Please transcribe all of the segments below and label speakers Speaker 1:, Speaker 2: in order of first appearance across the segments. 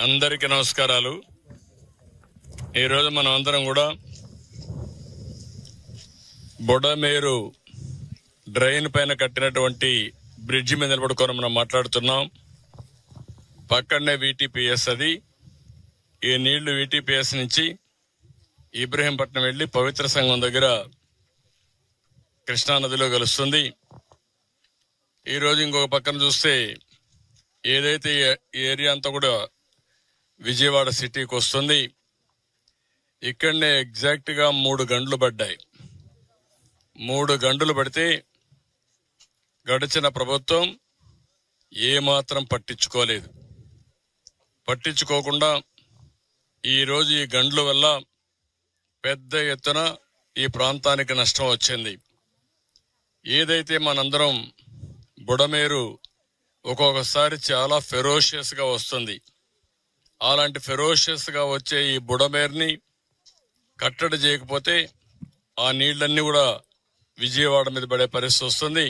Speaker 1: అందరికీ నమస్కారాలు. ఈరోజు మనం అందరం కూడా బుడమేరు డ్రైన్ పైన కట్టినటువంటి బ్రిడ్జి మీద నిలబడుకొని మనం మాట్లాడుతున్నాం. పక్కనే VTPS, అది ఈ నీళ్లు VTPS నుంచి ఇబ్రహీంపట్నం వెళ్లి పవిత్ర సంఘం దగ్గర కృష్ణానదిలో కలుస్తుంది. ఈరోజు ఇంకొక పక్కన చూస్తే ఏదైతే ఈ ఏరియా అంతా కూడా విజయవాడ సిటీకి వస్తుంది. ఇక్కడనే ఎగ్జాక్ట్ గా 3 గంటలు పడ్డాయి. 3 గంటలు పడితే గడిచిన ప్రభుత్వం ఏమాత్రం పట్టించుకోలేదు. పట్టించుకోకుండా ఈరోజు ఈ గంటల వల్ల పెద్ద ఎత్తున ఈ ప్రాంతానికి నష్టం వచ్చింది. ఏదైతే మనందరం బుడమేరు ఒక్కొక్కసారి చాలా ఫెరోషియస్ గా వస్తుంది. అలాంటి ఫెరోషియస్ గా వచ్చే ఈ బుడమేరుని కట్టడి చేయకపోతే ఆ నీళ్లన్నీ కూడా విజయవాడ మీద పడే పరిస్థితి వస్తుంది.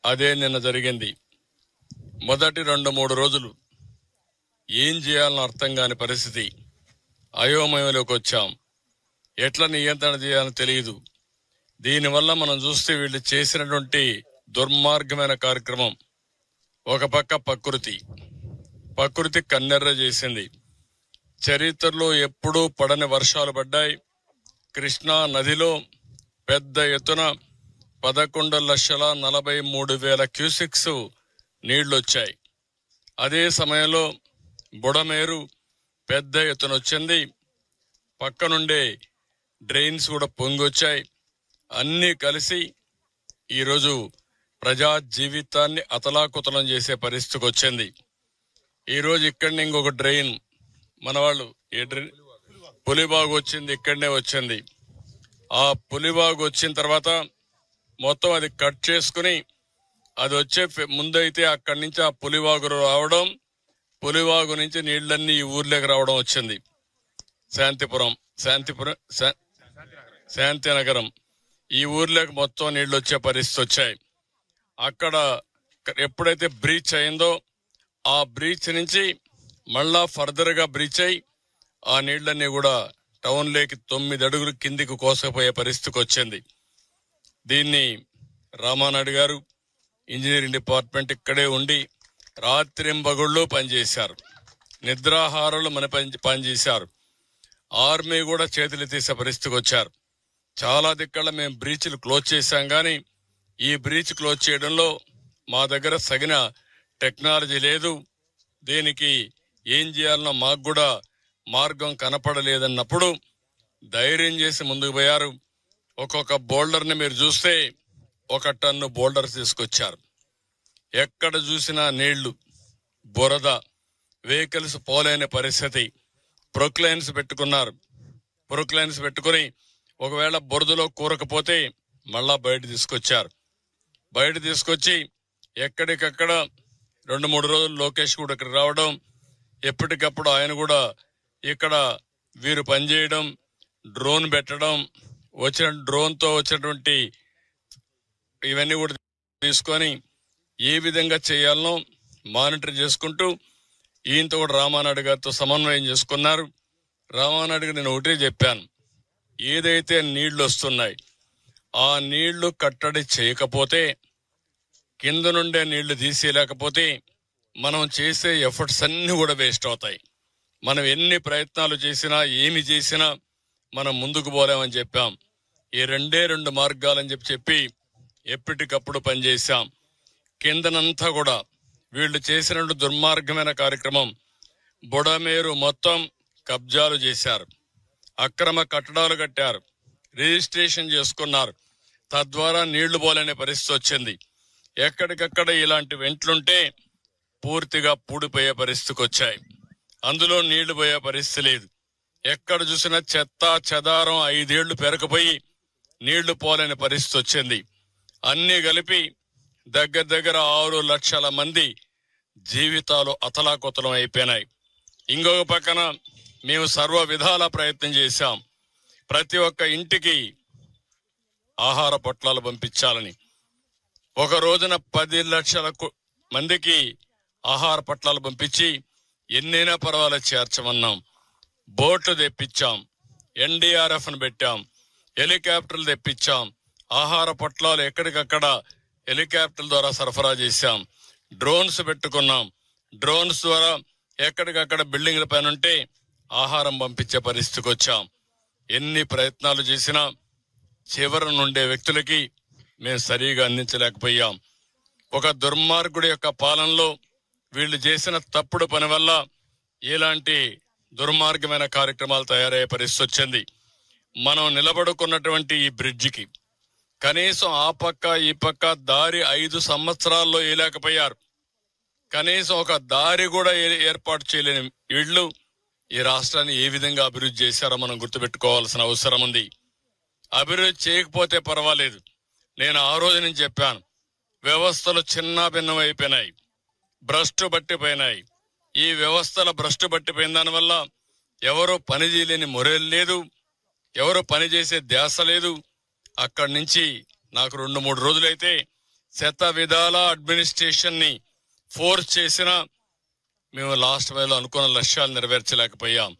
Speaker 1: అదే నిన్న జరిగింది. మొదటి 2-3 రోజులు ఏం చేయాలని అర్థం కాని పరిస్థితి, అయోమయంలోకి వచ్చాం. ఎట్లా నియంత్రణ చేయాలని తెలియదు. దీనివల్ల మనం చూస్తే వీళ్ళు చేసినటువంటి దుర్మార్గమైన కార్యక్రమం, ఒక పక్క ప్రకృతి కన్నెర్ర చేసింది. చరిత్రలో ఎప్పుడూ పడని వర్షాలు పడ్డాయి. కృష్ణా నదిలో పెద్ద ఎత్తున 11,43,000 క్యూసెక్స్ నీళ్లు వచ్చాయి. అదే సమయంలో బుడమేరు పెద్ద ఎత్తున వచ్చింది. పక్కనుండే డ్రైన్స్ కూడా పొంగొచ్చాయి. అన్నీ కలిసి ఈరోజు ప్రజా జీవితాన్ని అతలాకుతలం చేసే పరిస్థితికి వచ్చింది. ఈరోజు ఇక్కడనే ఇంకొక డ్రైన్ మన వాళ్ళు పులిబాగు వచ్చింది, ఇక్కడనే వచ్చింది. ఆ పులిబాగు వచ్చిన తర్వాత మొత్తం అది కట్ చేసుకుని అది వచ్చే ముందైతే అక్కడి నుంచి ఆ పులివాగు రావడం, పులివాగు నుంచి నీళ్లన్నీ ఈ ఊర్లోకి రావడం వచ్చింది. శాంతినగరం ఈ ఊర్లోకి మొత్తం నీళ్లు వచ్చే పరిస్థితి వచ్చాయి. అక్కడ ఎప్పుడైతే బ్రీచ్ అయిందో ఆ బ్రీచ్ నుంచి మళ్ళా ఫర్దర్ గా బ్రీచ్ అయి ఆ నీళ్లన్నీ కూడా టౌన్ లేకి 9 అడుగులు కిందికి కోసపోయే పరిస్థితికి వచ్చింది. దీన్ని రామానాయుడు గారు ఇంజనీరింగ్ డిపార్ట్మెంట్ ఇక్కడే ఉండి రాత్రింబగుళ్ళు పనిచేశారు. నిద్రాహారాలు మన పనిచేశారు. ఆర్మీ కూడా చేతులు తీసే పరిస్థితికి వచ్చారు. చాలా దిక్కల మేము బ్రీచ్లు క్లోజ్ చేశాం, గానీ ఈ బ్రీచ్ క్లోజ్ చేయడంలో మా దగ్గర సగిన టెక్నాలజీ లేదు. దీనికి ఏం చేయాలన్నా మాకు కూడా మార్గం కనపడలేదన్నప్పుడు ధైర్యం చేసి ముందుకు పోయారు. ఒక్కొక్క బోల్డర్ ని మీరు చూస్తే 1 టన్ను బోల్డర్ తీసుకొచ్చారు. ఎక్కడ చూసినా నీళ్లు, బురద, వెహికల్స్ పోలేని పరిస్థితి. ప్రొక్లైన్స్ పెట్టుకుని ఒకవేళ బురదలో కూరకపోతే మళ్ళా బయట తీసుకొచ్చి ఎక్కడికక్కడ 2-3 రోజులు లోకేష్ కూడా ఇక్కడ రావడం, ఎప్పటికప్పుడు ఆయన కూడా ఇక్కడ వీరు పనిచేయడం, డ్రోన్ పెట్టడం, డ్రోన్ తో వచ్చినటువంటి ఇవన్నీ కూడా తీసుకొని ఏ విధంగా చేయాలనో మానిటర్ చేసుకుంటూ ఈయనతో కూడా రామానాయుడు గారితో సమన్వయం చేసుకున్నారు. రామానాయుడు గారు నేను ఒకటే చెప్పాను, ఏదైతే నీళ్లు వస్తున్నాయి ఆ నీళ్లు కట్టడి చేయకపోతే, కింద నుండే నీళ్లు తీసేయలేకపోతే మనం చేసే ఎఫర్ట్స్ అన్ని కూడా వేస్ట్ అవుతాయి. మనం ఎన్ని ప్రయత్నాలు చేసినా ఏమి చేసినా మనం ముందుకు పోలేమని చెప్పాం. ఈ 2 మార్గాలని చెప్పి ఎప్పటికప్పుడు పనిచేశాం. కిందనంతా కూడా వీళ్ళు చేసినట్టు దుర్మార్గమైన కార్యక్రమం. బుడమేరు మొత్తం కబ్జాలు చేశారు, అక్రమ కట్టడాలు కట్టారు, రిజిస్ట్రేషన్ చేసుకున్నారు. తద్వారా నీళ్లు పోలేని పరిస్థితి వచ్చింది. ఎక్కడికక్కడ ఇలాంటి వెంట్లుంటే పూర్తిగా పూడిపోయే పరిస్థితికి వచ్చాయి. అందులో నీళ్లు పోయే పరిస్థితి లేదు. ఎక్కడ చూసినా చెత్త చెదారం 5 ఏళ్లు పెరకపోయి నీళ్లు పోలేని పరిస్థితి వచ్చింది. అన్ని కలిపి దగ్గర 6 లక్షల మంది జీవితాలు అతలాకుతలం అయిపోయినాయి. ఇంకొక పక్కన మేము సర్వ విధాల ప్రయత్నం చేశాం. ప్రతి ఒక్క ఇంటికి ఆహార పొట్లాలు పంపించాలని. ఒక రోజున 10 లక్షల మందికి ఆహార పొట్లాలు పంపించి ఎన్నైనా పర్వాలేదు చేర్చమన్నాం. బోట్లు తెప్పించాం, ఎన్డీఆర్ఎఫ్ను పెట్టాం, హెలికాప్టర్లు తెప్పించాం, ఆహార పొట్లాలు ఎక్కడికక్కడ హెలికాప్టర్ల ద్వారా సరఫరా చేశాం, డ్రోన్స్ పెట్టుకున్నాం. డ్రోన్స్ ద్వారా ఎక్కడికక్కడ బిల్డింగ్ల పైన ఉంటే ఆహారం పంపించే పరిస్థితికి వచ్చాం. ఎన్ని ప్రయత్నాలు చేసినా చివరి నుండే వ్యక్తులకి మేము సరిగా అందించలేకపోయాం. ఒక దుర్మార్గుడి యొక్క పాలనలో వీళ్ళు చేసిన తప్పుడు పని వల్ల ఇలాంటి దుర్మార్గమైన కార్యక్రమాలు తయారయ్యే పరిస్థితి వచ్చింది. మనం నిలబడుకున్నటువంటి ఈ బ్రిడ్జికి కనీసం ఆ పక్క ఈ పక్క దారి 5 సంవత్సరాల్లో వేయలేకపోయారు. కనీసం ఒక దారి కూడా ఏర్పాటు చేయలేని వీళ్ళు ఈ రాష్ట్రాన్ని ఏ విధంగా అభివృద్ధి చేశారో మనం గుర్తుపెట్టుకోవాల్సిన అవసరం ఉంది. అభివృద్ధి చేయకపోతే పర్వాలేదు. నేను ఆ రోజు నుంచి చెప్పాను, వ్యవస్థలు చిన్న భిన్నం అయిపోయినాయి, భ్రష్టు పట్టిపోయినాయి. ఈ వ్యవస్థల భ్రష్టు పట్టిపోయిన దానివల్ల ఎవరు పని చేయలేని మొరేలు లేదు, ఎవరు పని చేసే ధ్యాస లేదు. అక్కడి నుంచి నాకు 2-3 రోజులైతే శత విధాల అడ్మినిస్ట్రేషన్ ని ఫోర్స్ చేసినా మేము లాస్ట్ వేలో అనుకున్న లక్ష్యాలు నెరవేర్చలేకపోయాం.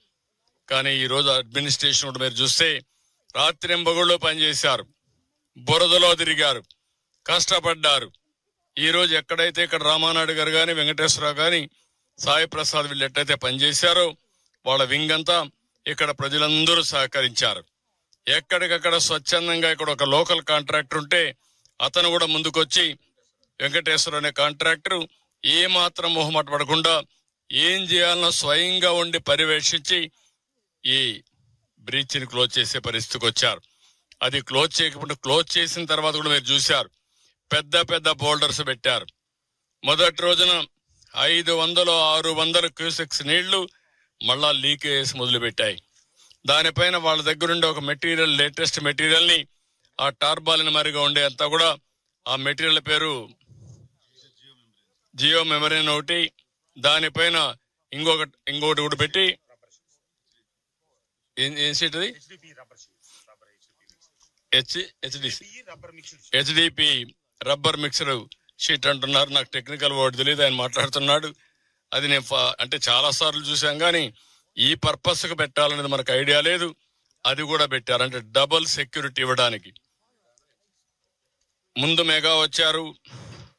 Speaker 1: కానీ ఈ రోజు అడ్మినిస్ట్రేషన్ కూడా మీరు చూస్తే రాత్రింబగళ్ళు పనిచేశారు, బురదలో తిరిగారు, కష్టపడ్డారు. ఈ రోజు ఎక్కడైతే ఇక్కడ రామానాయుడు గారు గాని, వెంకటేశ్వరరావు గాని, సాయి ప్రసాద్ వీళ్ళు ఎట్టయితే పనిచేశారో వాళ్ళ వింగ్ అంతా ఇక్కడ ప్రజలందరూ సహకరించారు. ఎక్కడికక్కడ స్వచ్ఛందంగా ఇక్కడ ఒక లోకల్ కాంట్రాక్టర్ ఉంటే అతను కూడా ముందుకొచ్చి వెంకటేశ్వర అనే కాంట్రాక్టర్ ఏ మాత్రం మొహమాట పడకుండా ఏం చేయాలనో స్వయంగా ఉండి పర్యవేక్షించి ఈ బ్రీచ్ ని క్లోజ్ చేసే పరిస్థితికి వచ్చారు. అది క్లోజ్ చేయకుండా క్లోజ్ చేసిన తర్వాత కూడా మీరు చూశారు, పెద్ద పెద్ద బోల్డర్స్ పెట్టారు. మొదటి రోజున 500-600 క్యూసెక్స్ నీళ్లు మళ్ళా లీకేజ్ మొదలు పెట్టాయి. దానిపైన వాళ్ళ దగ్గరుండే ఒక మెటీరియల్, లేటెస్ట్ మెటీరియల్ ని ఆ టార్బాలిన్ మరిగా ఉండే అంతా కూడా ఆ మెటీరియల్ పేరు జియో మెమరీన్ ఒకటి, దానిపైన ఇంకొకటి కూడా పెట్టి ఏం షీట్ అది హెచ్డిపి రబ్బర్ మిక్సర్ షీట్ అంటున్నారు. నాకు టెక్నికల్ వర్డ్ తెలియదు, ఆయన మాట్లాడుతున్నాడు. అది నేను అంటే చాలా సార్లు చూసాం కానీ ఈ పర్పస్ కు పెట్టాలనేది మనకు ఐడియా లేదు. అది కూడా పెట్టారు, అంటే డబుల్ సెక్యూరిటీ ఇవ్వడానికి. ముందు మెగా వచ్చారు,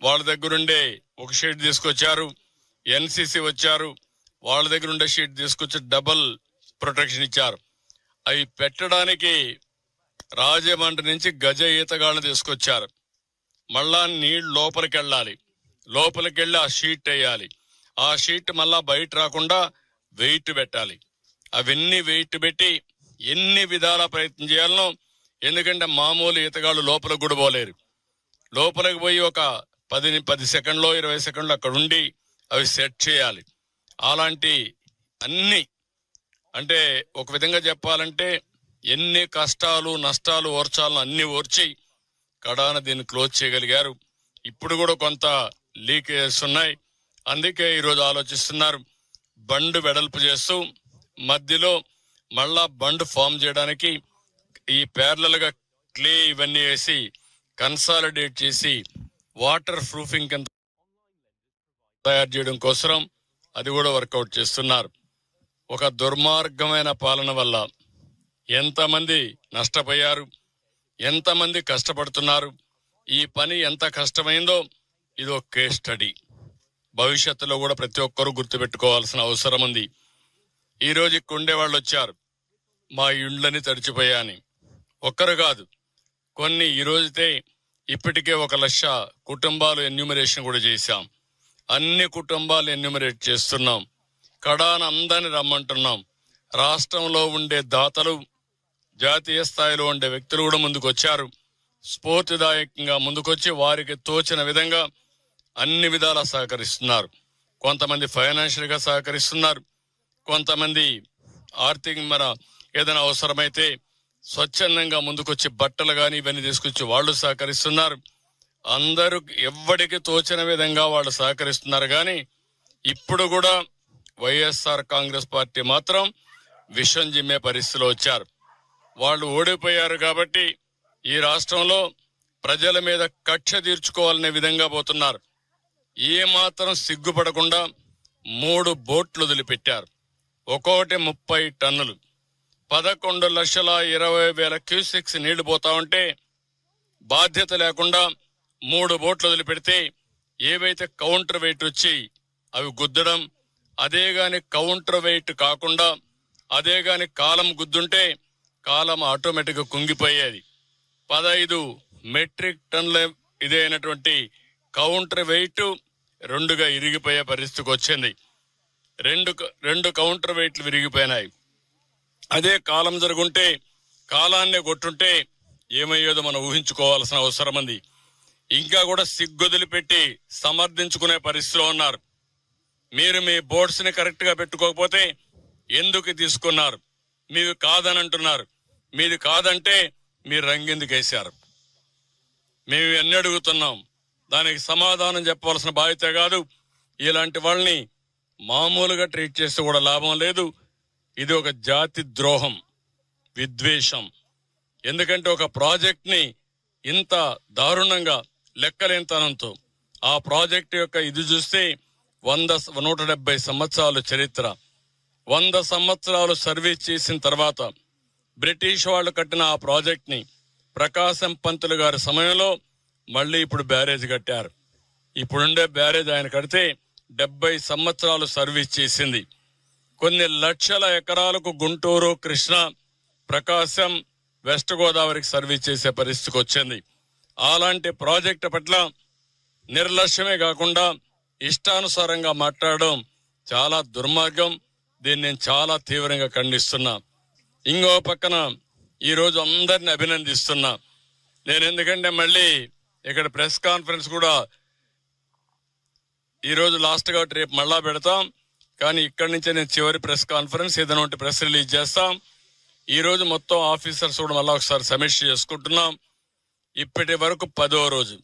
Speaker 1: వాళ్ళ దగ్గరుండే ఒక షీట్ తీసుకొచ్చారు. ఎన్సిసి వచ్చారు, వాళ్ళ దగ్గర ఉండే షీట్ తీసుకొచ్చి డబుల్ ప్రొటెక్షన్ ఇచ్చారు. అవి పెట్టడానికి రాజమండ్రి నుంచి గజ ఈతగాళ్ళని తీసుకొచ్చారు. మళ్ళా నీళ్లు లోపలికి వెళ్ళాలి, లోపలికి వెళ్ళి ఆ షీట్ వేయాలి. ఆ షీట్ మళ్ళా బయట రాకుండా వెయిట్ పెట్టాలి. అవన్నీ వెయిట్ పెట్టి ఎన్ని విధాల ప్రయత్నం చేయాలనో, ఎందుకంటే మామూలు ఈతగాళ్ళు లోపలికి కూడా పోలేరు. లోపలికి పోయి ఒక 10 సెకండ్లో 20 సెకండ్లు అక్కడ ఉండి అవి సెట్ చేయాలి. అలాంటి అన్ని, అంటే ఒక విధంగా చెప్పాలంటే ఎన్ని కష్టాలు నష్టాలు ఓర్చాలను అన్ని ఓర్చి కడాన దీన్ని క్లోజ్ చేయగలిగారు. ఇప్పుడు కూడా కొంత లీకేజెస్ ఉన్నాయి, అందుకే ఈరోజు ఆలోచిస్తున్నారు బండ్ వెడల్పు చేస్తూ మధ్యలో మళ్ళా బండ్ ఫామ్ చేయడానికి ఈ ప్యారలల్ గా క్లే ఇవన్నీ వేసి కన్సాలిడేట్ చేసి వాటర్ ప్రూఫింగ్ కింద తయారు చేయడం కోసం అది కూడా వర్కౌట్ చేస్తున్నారు. ఒక దుర్మార్గమైన పాలన వల్ల ఎంతమంది నష్టపోయారు, ఎంతమంది కష్టపడుతున్నారు, ఈ పని ఎంత కష్టమైందో ఇది ఒక కేస్ స్టడీ. భవిష్యత్తులో కూడా ప్రతి ఒక్కరూ గుర్తుపెట్టుకోవాల్సిన అవసరం ఉంది. ఈ రోజు ఇక్కడ ఉండే వాళ్ళు వచ్చారు, మా ఇండ్లని తడిచిపోయాని. ఒక్కరు కాదు, కొన్ని ఈ రోజుతే ఇప్పటికే 1,00,000 కుటుంబాలు ఎన్యూమరేషన్ కూడా చేశాం. అన్ని కుటుంబాలు ఎన్యూమరేట్ చేస్తున్నాం. కడాన అందరిని రమ్మంటున్నాం. రాష్ట్రంలో ఉండే దాతలు, జాతీయ స్థాయిలో ఉండే వ్యక్తులు కూడా ముందుకు వచ్చారు. స్ఫూర్తిదాయకంగా ముందుకొచ్చి వారికి తోచిన విధంగా అన్ని విధాలా సహకరిస్తున్నారు. కొంతమంది ఫైనాన్షియల్ గా సహకరిస్తున్నారు, కొంతమంది ఆర్థిక ఏదైనా అవసరమైతే స్వచ్ఛందంగా ముందుకొచ్చి బట్టలు గాని ఇవన్నీ తీసుకొచ్చి వాళ్ళు సహకరిస్తున్నారు. అందరూ ఎవ్వడికి తోచిన విధంగా వాళ్ళు సహకరిస్తున్నారు. కానీ ఇప్పుడు కూడా వైఎస్ఆర్ కాంగ్రెస్ పార్టీ మాత్రం విషం జిమ్మే పరిస్థితిలో వచ్చారు. వాళ్ళు ఓడిపోయారు కాబట్టి ఈ రాష్ట్రంలో ప్రజల మీద కక్ష తీర్చుకోవాలనే విధంగా పోతున్నారు. ఏ మాత్రం సిగ్గుపడకుండా 3 బోట్లు వదిలిపెట్టారు. ఒక్కొక్కటి 30 టన్నులు. 11,20,000 క్యూసెక్స్ నీళ్లు పోతా ఉంటే బాధ్యత లేకుండా 3 బోట్లు వదిలిపెడితే ఏవైతే కౌంటర్ వెయిట్ వచ్చి అవి గుద్దడం, అదే గాని కౌంటర్ వెయిట్ కాకుండా అదే గాని కాలం గుద్దుంటే కాలం ఆటోమేటిక్ గా కుంగిపోయేది. 15 మెట్రిక్ టన్నుల ఇదైనటువంటి కౌంటర్ వెయిట్ 2గా ఇరిగిపోయే పరిస్థితికి వచ్చింది. రెండు కౌంటర్ వెయిట్లు విరిగిపోయినాయి. అదే కాలం జరుగుంటే, కాలాన్నే కొట్టుంటే ఏమయ్యేదో మనం ఊహించుకోవాల్సిన అవసరం ఉంది. ఇంకా కూడా సిగ్గొదిలి పెట్టి సమర్థించుకునే పరిస్థితిలో ఉన్నారు. మీరు మీ బోర్డ్స్ ని కరెక్ట్ గా పెట్టుకోకపోతే ఎందుకు తీసుకున్నారు, మీవి కాదని అంటున్నారు. మీది కాదంటే మీరు రంగెందుకేశారు? మేము ఎన్ని అడుగుతున్నాం, దానికి సమాధానం చెప్పవలసిన బాధ్యత కాదు. ఇలాంటి వాళ్ళని మామూలుగా ట్రీట్ చేస్తే కూడా లాభం లేదు. ఇది ఒక జాతి ద్రోహం, విద్వేషం. ఎందుకంటే ఒక ప్రాజెక్ట్ ని ఇంత దారుణంగా లెక్కలేనితనంతో ఆ ప్రాజెక్ట్ యొక్క ఇది చూస్తే 170 సంవత్సరాలు చరిత్ర, 100 సంవత్సరాలు సర్వీస్ చేసిన తర్వాత బ్రిటిష్ వాళ్ళు కట్టిన ఆ ప్రాజెక్ట్ ని ప్రకాశం పంతులు గారి సమయంలో మళ్ళీ ఇప్పుడు బ్యారేజ్ కట్టారు. ఇప్పుడుండే బ్యారేజ్ ఆయన కడితే 70 సంవత్సరాలు సర్వీస్ చేసింది. కొన్ని లక్షల ఎకరాలకు గుంటూరు, కృష్ణ, ప్రకాశం, వెస్ట్ గోదావరికి సర్వీస్ చేసే పరిస్థితికి వచ్చింది. అలాంటి ప్రాజెక్టు పట్ల నిర్లక్ష్యమే కాకుండా ఇష్టానుసారంగా మాట్లాడడం చాలా దుర్మార్గం. దీన్ని నేను చాలా తీవ్రంగా ఖండిస్తున్నా. ఇంకో పక్కన ఈరోజు అందరిని అభినందిస్తున్నా నేను. ఎందుకంటే మళ్ళీ ఇక్కడ ప్రెస్ కాన్ఫరెన్స్ కూడా ఈరోజు లాస్ట్ కాబట్టి రేపు మళ్ళా పెడతాం. కానీ ఇక్కడి నుంచే నేను చివరి ప్రెస్ కాన్ఫరెన్స్, ఏదైనా ఒకటి ప్రెస్ రిలీజ్ చేస్తాం. ఈ రోజు మొత్తం ఆఫీసర్స్ కూడా మళ్ళా ఒకసారి సమీక్ష చేసుకుంటున్నాం. ఇప్పటి వరకు 10వ రోజు,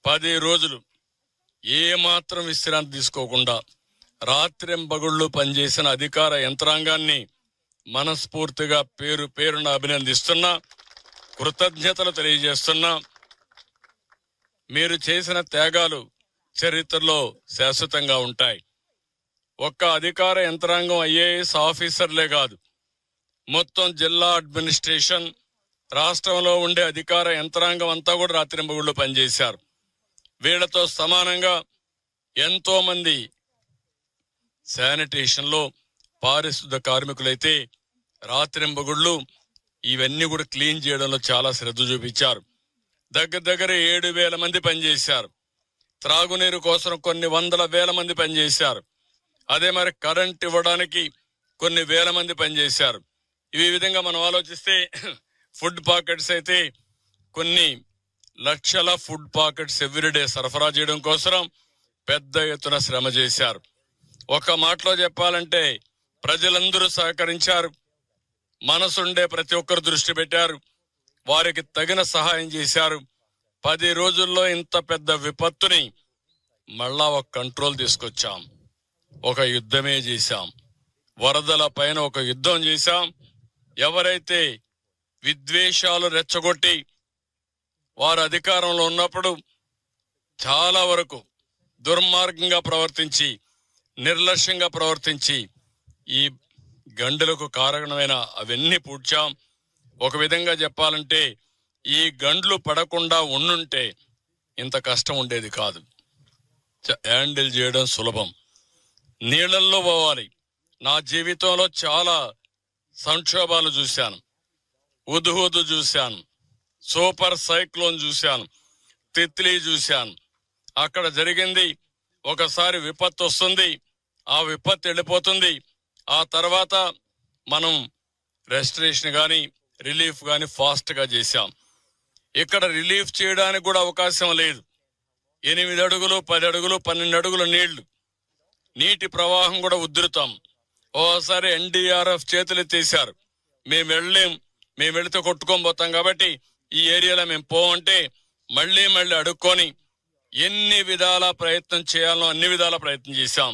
Speaker 1: 10 రోజులు ఏ మాత్రం విశ్రాంతి తీసుకోకుండా రాత్రింబగుళ్ళు పనిచేసిన అధికార యంత్రాంగాన్ని మనస్ఫూర్తిగా పేరున అభినందిస్తున్నా, కృతజ్ఞతలు తెలియజేస్తున్నా. మీరు చేసిన త్యాగాలు చరిత్రలో శాశ్వతంగా ఉంటాయి. ఒక్క అధికార యంత్రాంగం ఐఏఎస్ ఆఫీసర్లే కాదు, మొత్తం జిల్లా అడ్మినిస్ట్రేషన్, రాష్ట్రంలో ఉండే అధికార యంత్రాంగం అంతా కూడా రాత్రింబగుళ్ళు పనిచేశారు. వీళ్లతో సమానంగా ఎంతో మంది శానిటేషన్ లో పారిశుద్ధ కార్మికులైతే రాత్రింబగుళ్ళు ఇవన్నీ కూడా క్లీన్ చేయడంలో చాలా శ్రద్ధ చూపించారు. దగ్గర 7,000 మంది పనిచేశారు. త్రాగునీరు కోసం కొన్ని 100,000 మంది పనిచేశారు. అదే మరి కరెంట్ ఇవ్వడానికి కొన్ని వేల మంది పనిచేశారు. ఈ విధంగా మనం ఆలోచిస్తే ఫుడ్ పాకెట్స్ అయితే కొన్ని లక్షల ఫుడ్ పాకెట్స్ ఎవ్రీడే సరఫరా చేయడం కోసం పెద్ద ఎత్తున శ్రమ చేశారు. ఒక మాటలో చెప్పాలంటే ప్రజలందరూ సహకరించారు. మనసుండే ప్రతి ఒక్కరు దృష్టి పెట్టారు. వారికి తగిన సహాయం చేశారు. 10 రోజుల్లో ఇంత పెద్ద విపత్తుని మళ్ళా ఒక కంట్రోల్ తీసుకొచ్చాం. ఒక యుద్ధమే చేశాం. వరదల పైన ఒక యుద్ధం చేశాం. ఎవరైతే విద్వేషాలు రెచ్చగొట్టి వారు అధికారంలో ఉన్నప్పుడు చాలా వరకు దుర్మార్గంగా ప్రవర్తించి, నిర్లక్ష్యంగా ప్రవర్తించి ఈ గండులకు కారణమైన అవన్నీ పూడ్చాం. ఒక విధంగా చెప్పాలంటే ఈ గండ్లు పడకుండా ఉండుంటే ఇంత కష్టం ఉండేది కాదు. హ్యాండిల్ చేయడం సులభం. నీళ్లల్లో పోవాలి. నా జీవితంలో చాలా సంక్షోభాలు చూశాను. ఉదుహుదు చూశాను, సూపర్ సైక్లోన్ చూశాను, తిత్లీ చూశాను. అక్కడ జరిగింది, ఒకసారి విపత్తు వస్తుంది, ఆ విపత్తు వెళ్ళిపోతుంది. ఆ తర్వాత మనం రెస్టరేషన్ గాని రిలీఫ్ గాని ఫాస్ట్ గా చేశాం. ఇక్కడ రిలీఫ్ చేయడానికి కూడా అవకాశం లేదు. 8 అడుగులు, 10 అడుగులు, 12 అడుగులు నీటి ప్రవాహం కూడా ఉధృతం. ఓసారి NDRF చేతులెత్తేశారు. మేము వెళితే కొట్టుకొని పోతాం కాబట్టి ఈ ఏరియాలో మేము పోవంటే మళ్ళీ అడుక్కొని ఎన్ని విధాల ప్రయత్నం చేయాలో అన్ని విధాల ప్రయత్నం చేశాం.